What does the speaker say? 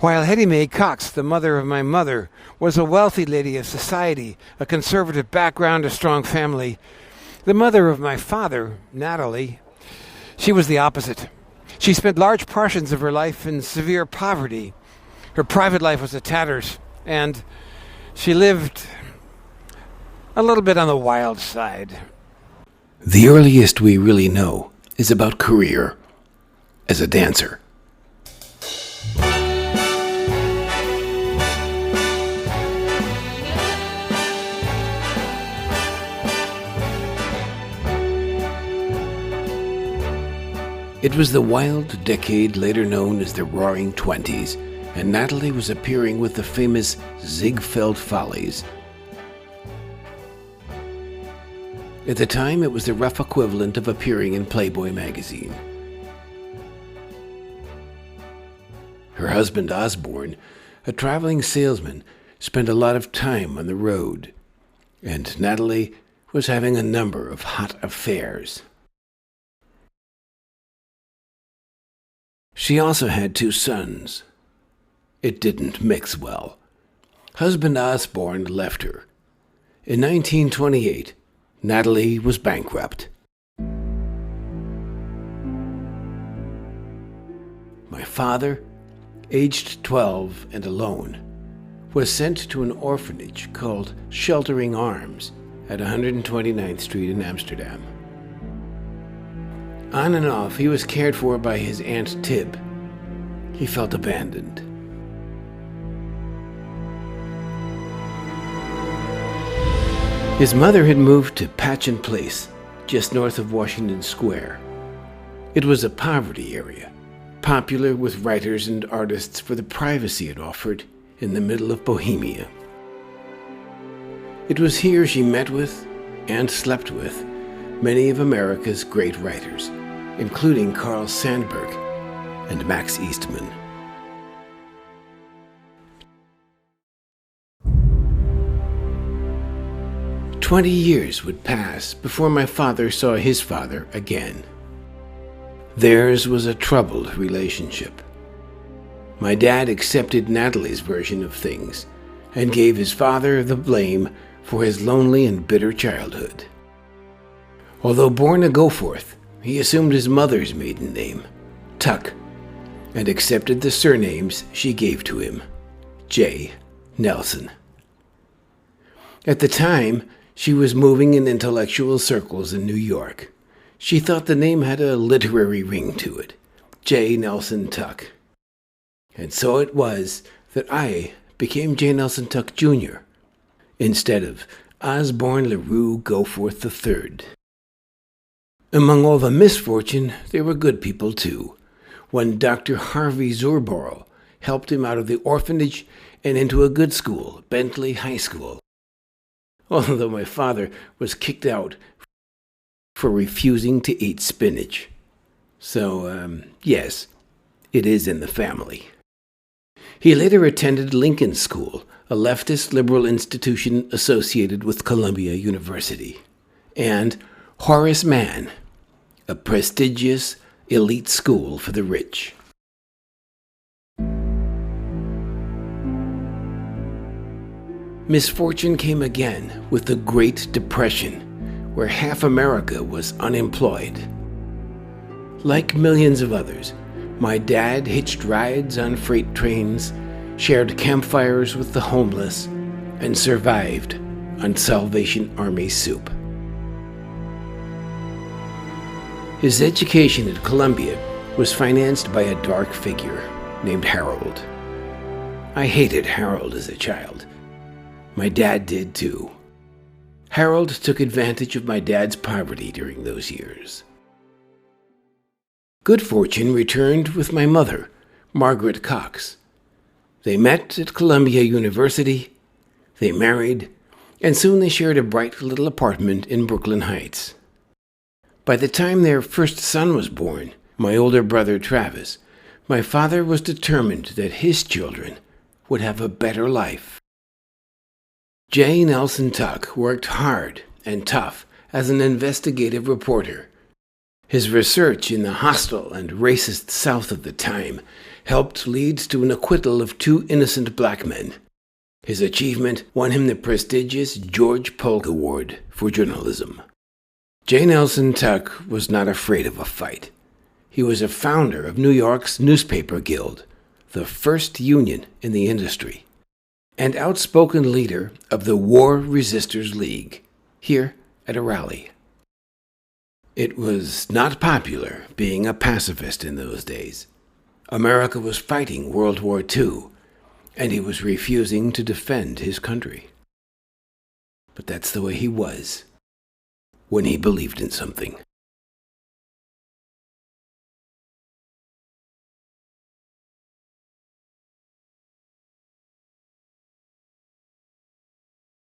While Hettie May Cox, the mother of my mother, was a wealthy lady of society, a conservative background, a strong family, the mother of my father, Natalie, she was the opposite. She spent large portions of her life in severe poverty. Her private life was a tatters, and she lived a little bit on the wild side. The earliest we really know is about career as a dancer. It was the wild decade later known as the Roaring Twenties, and Natalie was appearing with the famous Ziegfeld Follies. At the time, it was the rough equivalent of appearing in Playboy magazine. Her husband, Osborne, a traveling salesman, spent a lot of time on the road, and Natalie was having a number of hot affairs. She also had 2 sons. It didn't mix well. Husband Osborne left her. In 1928, Natalie was bankrupt. My father, aged 12 and alone, was sent to an orphanage called Sheltering Arms at 129th Street in Amsterdam. On and off, he was cared for by his Aunt Tib. He felt abandoned. His mother had moved to Patchen Place, just north of Washington Square. It was a poverty area, popular with writers and artists for the privacy it offered in the middle of Bohemia. It was here she met with and slept with many of America's great writers, including Carl Sandburg and Max Eastman. "20 years would pass before my father saw his father again. Theirs was a troubled relationship. My dad accepted Natalie's version of things and gave his father the blame for his lonely and bitter childhood. Although born a Goforth, he assumed his mother's maiden name, Tuck, and accepted the surnames she gave to him, J. Nelson. At the time, she was moving in intellectual circles in New York. She thought the name had a literary ring to it, J. Nelson Tuck. And so it was that I became J. Nelson Tuck Jr., instead of Osborne LaRue Goforth III. Among all the misfortune, there were good people too. One Dr. Harvey Zurborough helped him out of the orphanage and into a good school, Bentley High School. Although my father was kicked out for refusing to eat spinach. So, yes, it is in the family. He later attended Lincoln School, a leftist liberal institution associated with Columbia University, and Horace Mann, a prestigious elite school for the rich. Misfortune came again with the Great Depression, where half America was unemployed. Like millions of others, my dad hitched rides on freight trains, shared campfires with the homeless, and survived on Salvation Army soup. His education at Columbia was financed by a dark figure named Harold. I hated Harold as a child. My dad did too. Harold took advantage of my dad's poverty during those years. Good fortune returned with my mother, Margaret Cox. They met at Columbia University, they married, and soon they shared a bright little apartment in Brooklyn Heights. By the time their first son was born, my older brother Travis, my father was determined that his children would have a better life. J. Nelson Tuck worked hard and tough as an investigative reporter. His research in the hostile and racist South of the time helped lead to an acquittal of 2 innocent black men. His achievement won him the prestigious George Polk Award for journalism. J. Nelson Tuck was not afraid of a fight. He was a founder of New York's Newspaper Guild, the first union in the industry, and outspoken leader of the War Resisters League, here at a rally. It was not popular being a pacifist in those days. America was fighting World War II, and he was refusing to defend his country. But that's the way he was when he believed in something.